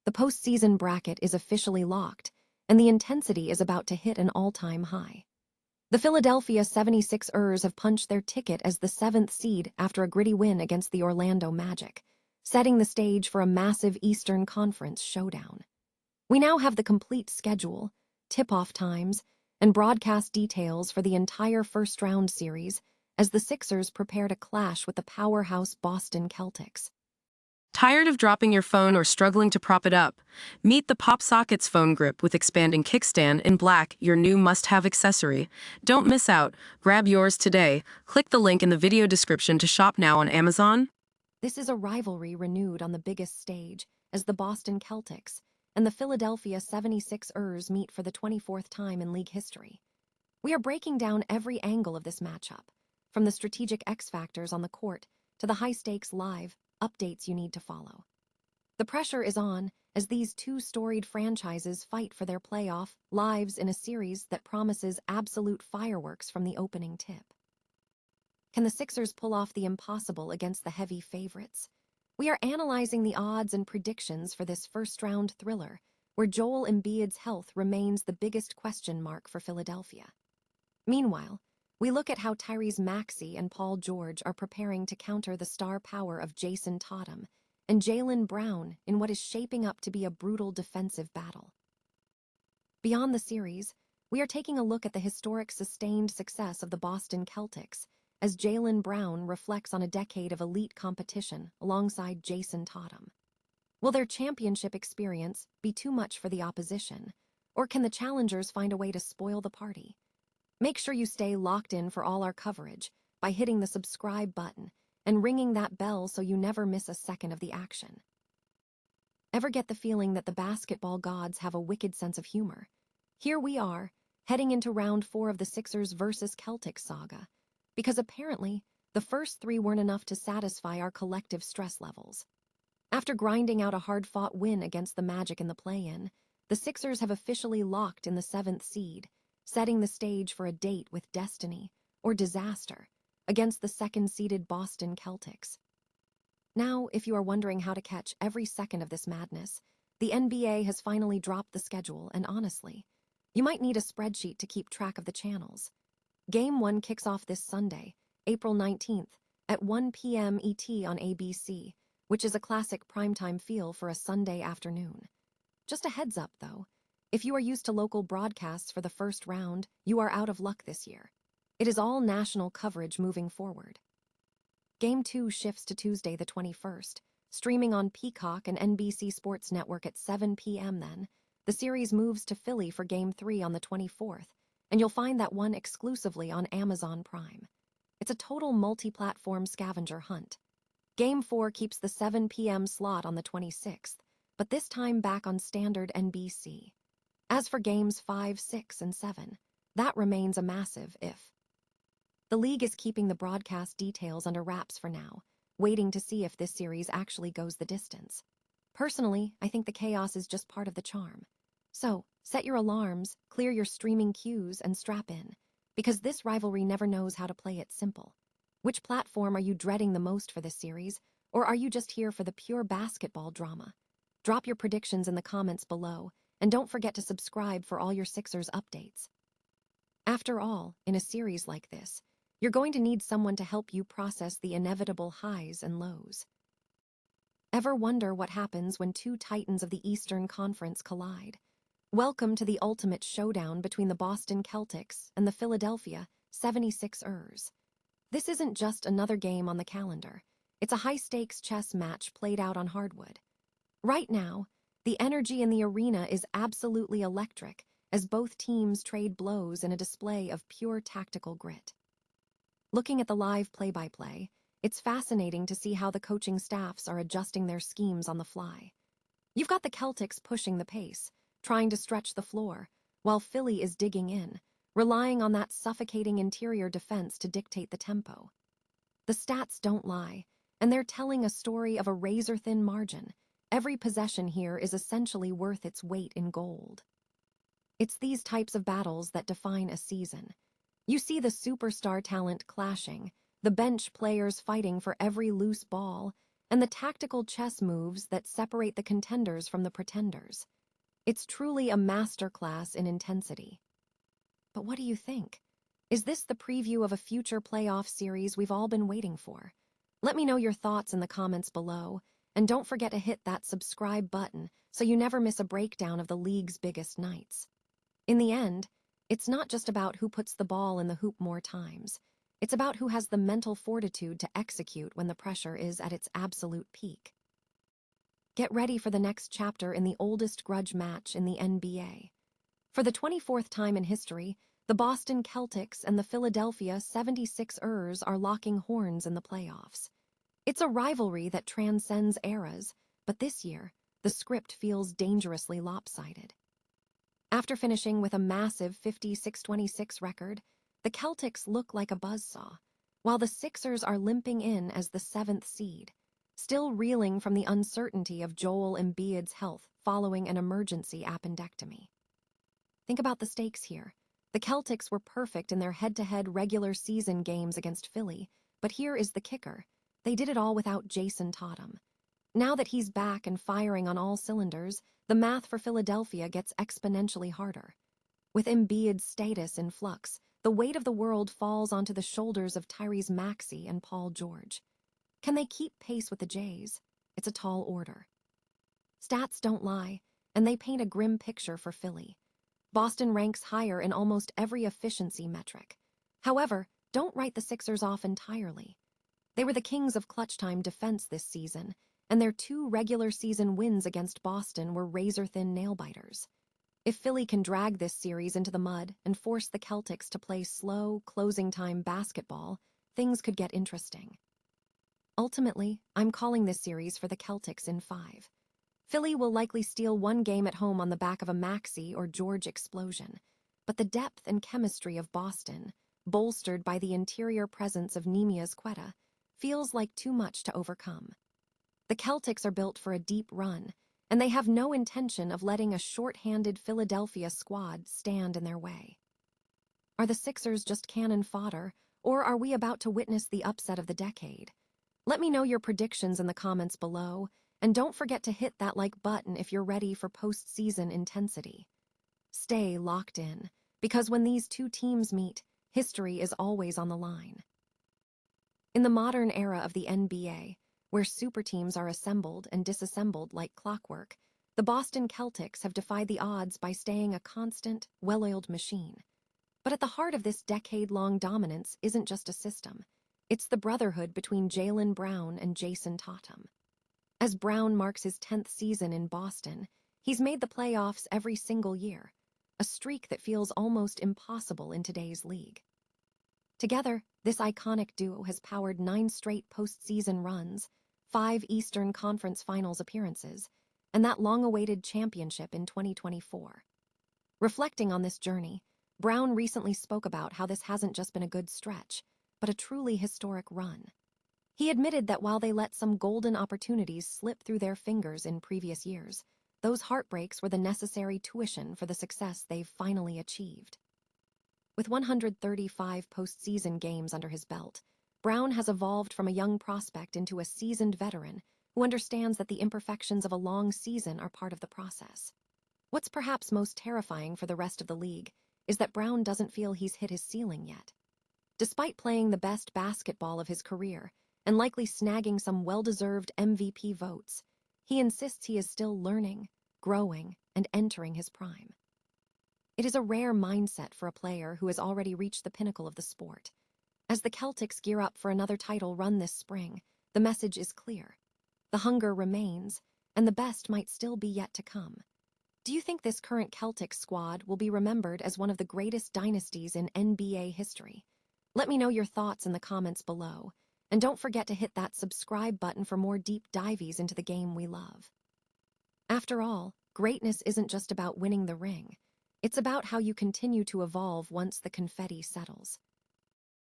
The postseason bracket is officially locked, and the intensity is about to hit an all-time high. The Philadelphia 76ers have punched their ticket as the 7th seed after a gritty win against the Orlando Magic, setting the stage for a massive Eastern Conference showdown. We now have the complete schedule, tip-off times, and broadcast details for the entire first-round series as the Sixers prepare to clash with the powerhouse Boston Celtics. Tired of dropping your phone or struggling to prop it up? Meet the PopSockets phone grip with expanding kickstand in black, your new must-have accessory. Don't miss out. Grab yours today. Click the link in the video description to shop now on Amazon. This is a rivalry renewed on the biggest stage as the Boston Celtics and the Philadelphia 76ers meet for the 24th time in league history. We are breaking down every angle of this matchup, from the strategic X factors on the court to the high-stakes live updates you need to follow. The pressure is on as these two storied franchises fight for their playoff lives in a series that promises absolute fireworks from the opening tip. Can the Sixers pull off the impossible against the heavy favorites? We are analyzing the odds and predictions for this first-round thriller, where Joel Embiid's health remains the biggest question mark for Philadelphia. Meanwhile, we look at how Tyrese Maxey and Paul George are preparing to counter the star power of Jason Tatum and Jaylen Brown in what is shaping up to be a brutal defensive battle. Beyond the series, we are taking a look at the historic sustained success of the Boston Celtics as Jaylen Brown reflects on a decade of elite competition alongside Jason Tatum. Will their championship experience be too much for the opposition, or can the challengers find a way to spoil the party? Make sure you stay locked in for all our coverage by hitting the subscribe button and ringing that bell so you never miss a second of the action. Ever get the feeling that the basketball gods have a wicked sense of humor? Here we are, heading into round 4 of the Sixers versus Celtics saga, because apparently the first 3 weren't enough to satisfy our collective stress levels. After grinding out a hard-fought win against the Magic in the play-in, the Sixers have officially locked in the 7th seed, setting the stage for a date with destiny, or disaster, against the second-seeded Boston Celtics. Now, if you are wondering how to catch every second of this madness, the NBA has finally dropped the schedule, and honestly, you might need a spreadsheet to keep track of the channels. Game 1 kicks off this Sunday, April 19th, at 1 p.m. ET on ABC, which is a classic primetime feel for a Sunday afternoon. Just a heads up, though. If you are used to local broadcasts for the first round, you are out of luck this year. It is all national coverage moving forward. Game 2 shifts to Tuesday the 21st, streaming on Peacock and NBC Sports Network at 7 p.m. then. The series moves to Philly for Game 3 on the 24th, and you'll find that one exclusively on Amazon Prime. It's a total multi-platform scavenger hunt. Game 4 keeps the 7 p.m. slot on the 26th, but this time back on standard NBC. As for Games 5, 6, and 7, that remains a massive if. The league is keeping the broadcast details under wraps for now, waiting to see if this series actually goes the distance. Personally, I think the chaos is just part of the charm. So, set your alarms, clear your streaming queues, and strap in, because this rivalry never knows how to play it simple. Which platform are you dreading the most for this series, or are you just here for the pure basketball drama? Drop your predictions in the comments below, and don't forget to subscribe for all your Sixers updates. After all, in a series like this, you're going to need someone to help you process the inevitable highs and lows. Ever wonder what happens when two titans of the Eastern Conference collide? Welcome to the ultimate showdown between the Boston Celtics and the Philadelphia 76ers. This isn't just another game on the calendar. It's a high-stakes chess match played out on hardwood. Right now, the energy in the arena is absolutely electric as both teams trade blows in a display of pure tactical grit. Looking at the live play-by-play, it's fascinating to see how the coaching staffs are adjusting their schemes on the fly. You've got the Celtics pushing the pace, trying to stretch the floor, while Philly is digging in, relying on that suffocating interior defense to dictate the tempo. The stats don't lie, and they're telling a story of a razor-thin margin. Every possession here is essentially worth its weight in gold. It's these types of battles that define a season. You see the superstar talent clashing, the bench players fighting for every loose ball, and the tactical chess moves that separate the contenders from the pretenders. It's truly a masterclass in intensity. But what do you think? Is this the preview of a future playoff series we've all been waiting for? Let me know your thoughts in the comments below, and don't forget to hit that subscribe button so you never miss a breakdown of the league's biggest nights. In the end, it's not just about who puts the ball in the hoop more times. It's about who has the mental fortitude to execute when the pressure is at its absolute peak. Get ready for the next chapter in the oldest grudge match in the NBA. For the 24th time in history, the Boston Celtics and the Philadelphia 76ers are locking horns in the playoffs. It's a rivalry that transcends eras, but this year, the script feels dangerously lopsided. After finishing with a massive 56-26 record, the Celtics look like a buzzsaw, while the Sixers are limping in as the 7th seed, still reeling from the uncertainty of Joel Embiid's health following an emergency appendectomy. Think about the stakes here. The Celtics were perfect in their head-to-head regular season games against Philly, but here is the kicker. They did it all without Jason Tatum. Now that he's back and firing on all cylinders, the math for Philadelphia gets exponentially harder. With Embiid's status in flux, the weight of the world falls onto the shoulders of Tyrese Maxey and Paul George. Can they keep pace with the Jays? It's a tall order. Stats don't lie, and they paint a grim picture for Philly. Boston ranks higher in almost every efficiency metric. However, don't write the Sixers off entirely. They were the kings of clutch-time defense this season, and their 2 regular season wins against Boston were razor-thin nail-biters. If Philly can drag this series into the mud and force the Celtics to play slow, closing-time basketball, things could get interesting. Ultimately, I'm calling this series for the Celtics in 5. Philly will likely steal one game at home on the back of a Maxey or George explosion, but the depth and chemistry of Boston, bolstered by the interior presence of Nemias Quetta, feels like too much to overcome. The Celtics are built for a deep run, and they have no intention of letting a short-handed Philadelphia squad stand in their way. Are the Sixers just cannon fodder, or are we about to witness the upset of the decade? Let me know your predictions in the comments below, and don't forget to hit that like button if you're ready for postseason intensity. Stay locked in, because when these 2 teams meet, history is always on the line. In the modern era of the NBA, where super teams are assembled and disassembled like clockwork, the Boston Celtics have defied the odds by staying a constant, well-oiled machine. But at the heart of this decade-long dominance isn't just a system. It's the brotherhood between Jaylen Brown and Jason Tatum. As Brown marks his 10th season in Boston, he's made the playoffs every single year, a streak that feels almost impossible in today's league. Together, this iconic duo has powered 9 straight postseason runs, 5 Eastern Conference Finals appearances, and that long-awaited championship in 2024. Reflecting on this journey, Brown recently spoke about how this hasn't just been a good stretch, but a truly historic run. He admitted that while they let some golden opportunities slip through their fingers in previous years, those heartbreaks were the necessary tuition for the success they've finally achieved. With 135 postseason games under his belt, Brown has evolved from a young prospect into a seasoned veteran who understands that the imperfections of a long season are part of the process. What's perhaps most terrifying for the rest of the league is that Brown doesn't feel he's hit his ceiling yet. Despite playing the best basketball of his career and likely snagging some well-deserved MVP votes, he insists he is still learning, growing, and entering his prime. It is a rare mindset for a player who has already reached the pinnacle of the sport. As the Celtics gear up for another title run this spring, the message is clear. The hunger remains, and the best might still be yet to come. Do you think this current Celtics squad will be remembered as one of the greatest dynasties in NBA history? Let me know your thoughts in the comments below, and don't forget to hit that subscribe button for more deep dives into the game we love. After all, greatness isn't just about winning the ring. It's about how you continue to evolve once the confetti settles.